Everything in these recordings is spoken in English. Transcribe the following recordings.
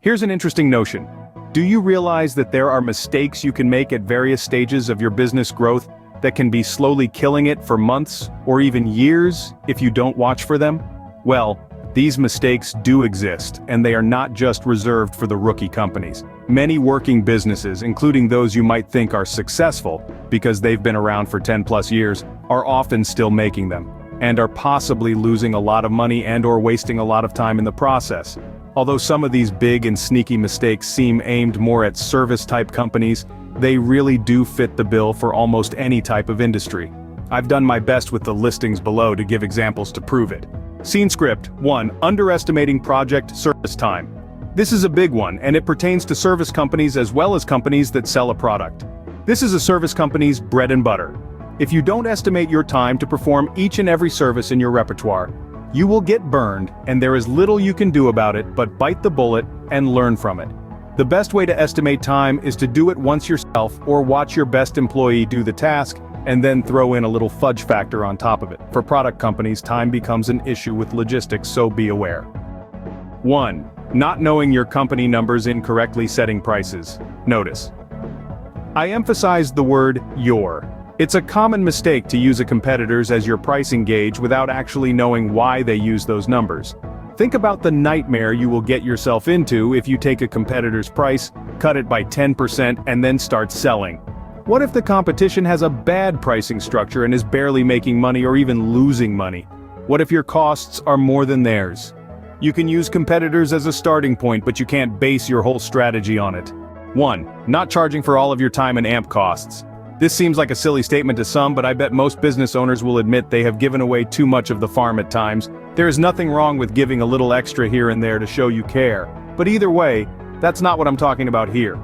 Here's an interesting notion. Do you realize that there are mistakes you can make at various stages of your business growth that can be slowly killing it for months or even years if you don't watch for them? Well, these mistakes do exist, and they are not just reserved for the rookie companies. Many working businesses, including those you might think are successful because they've been around for 10+ years, are often still making them, and are possibly losing a lot of money and/or wasting a lot of time in the process. Although some of these big and sneaky mistakes seem aimed more at service-type companies, they really do fit the bill for almost any type of industry. I've done my best with the listings below to give examples to prove it. Scene script 1. Underestimating project service time. This is a big one, and it pertains to service companies as well as companies that sell a product. This is a service company's bread and butter. If you don't estimate your time to perform each and every service in your repertoire, you will get burned, and there is little you can do about it but bite the bullet and learn from it. The best way to estimate time is to do it once yourself or watch your best employee do the task, and then throw in a little fudge factor on top of it. For product companies, time becomes an issue with logistics, so be aware. 1. Not knowing your company numbers, incorrectly setting prices. Notice. I emphasize the word your. It's a common mistake to use a competitor's as your pricing gauge without actually knowing why they use those numbers. Think about the nightmare you will get yourself into if you take a competitor's price, cut it by 10%, and then start selling. What if the competition has a bad pricing structure and is barely making money or even losing money? What if your costs are more than theirs? You can use competitors as a starting point, but you can't base your whole strategy on it. 1. Not charging for all of your time and amp costs. This seems like a silly statement to some, but I bet most business owners will admit they have given away too much of the farm at times. There is nothing wrong with giving a little extra here and there to show you care. But either way, that's not what I'm talking about here.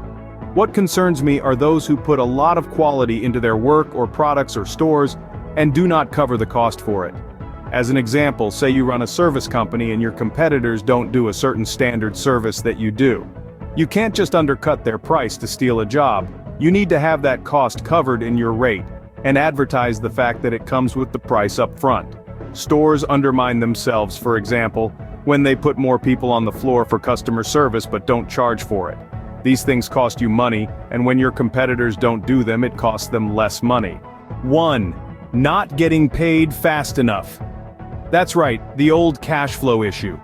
What concerns me are those who put a lot of quality into their work or products or stores and do not cover the cost for it. As an example, say you run a service company and your competitors don't do a certain standard service that you do. You can't just undercut their price to steal a job. You need to have that cost covered in your rate, and advertise the fact that it comes with the price up front. Stores undermine themselves, for example, when they put more people on the floor for customer service but don't charge for it. These things cost you money, and when your competitors don't do them, it costs them less money. 1. Not getting paid fast enough. That's right, the old cash flow issue.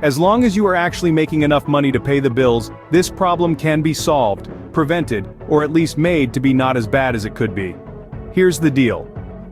As long as you are actually making enough money to pay the bills, this problem can be solved, prevented, or at least made to be not as bad as it could be. Here's the deal.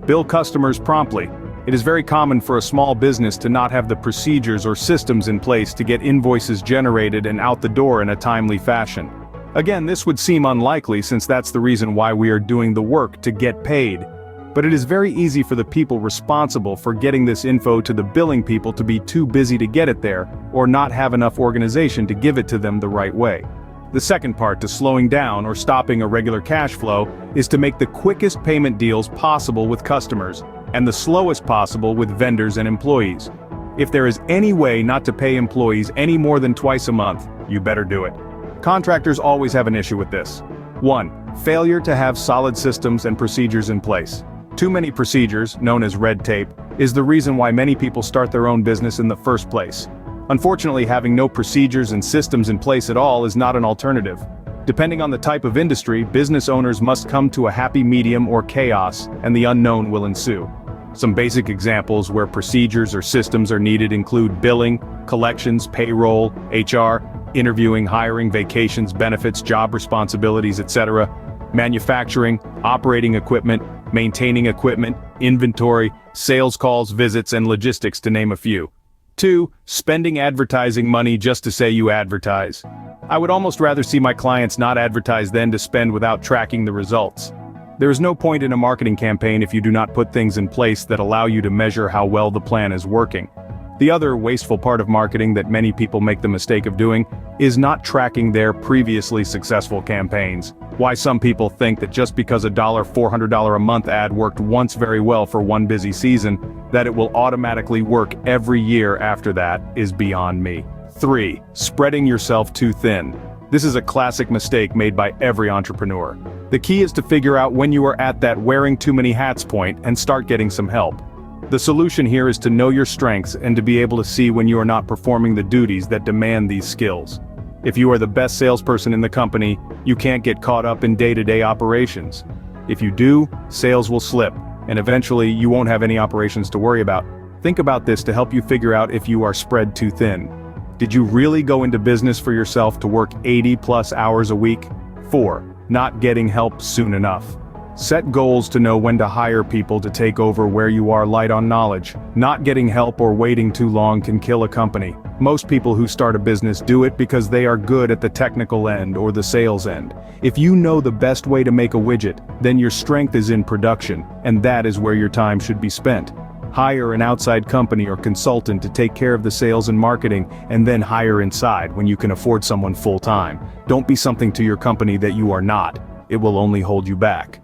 Bill customers promptly. It is very common for a small business to not have the procedures or systems in place to get invoices generated and out the door in a timely fashion. Again, this would seem unlikely since that's the reason why we are doing the work, to get paid. But it is very easy for the people responsible for getting this info to the billing people to be too busy to get it there, or not have enough organization to give it to them the right way. The second part to slowing down or stopping irregular cash flow is to make the quickest payment deals possible with customers, and the slowest possible with vendors and employees. If there is any way not to pay employees any more than twice a month, you better do it. Contractors always have an issue with this. 1. Failure to have solid systems and procedures in place. Too many procedures, known as red tape, is the reason why many people start their own business in the first place. Unfortunately, having no procedures and systems in place at all is not an alternative. Depending on the type of industry, business owners must come to a happy medium or chaos, and the unknown will ensue. Some basic examples where procedures or systems are needed include billing, collections, payroll, HR, interviewing, hiring, vacations, benefits, job responsibilities, etc., manufacturing, operating equipment, maintaining equipment, inventory, sales calls, visits, and logistics, to name a few. 2. Spending advertising money just to say you advertise. I would almost rather see my clients not advertise than to spend without tracking the results. There is no point in a marketing campaign if you do not put things in place that allow you to measure how well the plan is working. The other wasteful part of marketing that many people make the mistake of doing is not tracking their previously successful campaigns. Why some people think that just because a $400 a month ad worked once very well for one busy season, that it will automatically work every year after that is beyond me. 3. Spreading yourself too thin. This is a classic mistake made by every entrepreneur. The key is to figure out when you are at that wearing too many hats point and start getting some help. The solution here is to know your strengths and to be able to see when you are not performing the duties that demand these skills. If you are the best salesperson in the company, you can't get caught up in day-to-day operations. If you do, sales will slip, and eventually you won't have any operations to worry about. Think about this to help you figure out if you are spread too thin. Did you really go into business for yourself to work 80+ hours a week? 4. Not getting help soon enough. Set goals to know when to hire people to take over where you are light on knowledge. Not getting help or waiting too long can kill a company. Most people who start a business do it because they are good at the technical end or the sales end. If you know the best way to make a widget, then your strength is in production, and that is where your time should be spent. Hire an outside company or consultant to take care of the sales and marketing, and then hire inside when you can afford someone full-time. Don't be something to your company that you are not. It will only hold you back.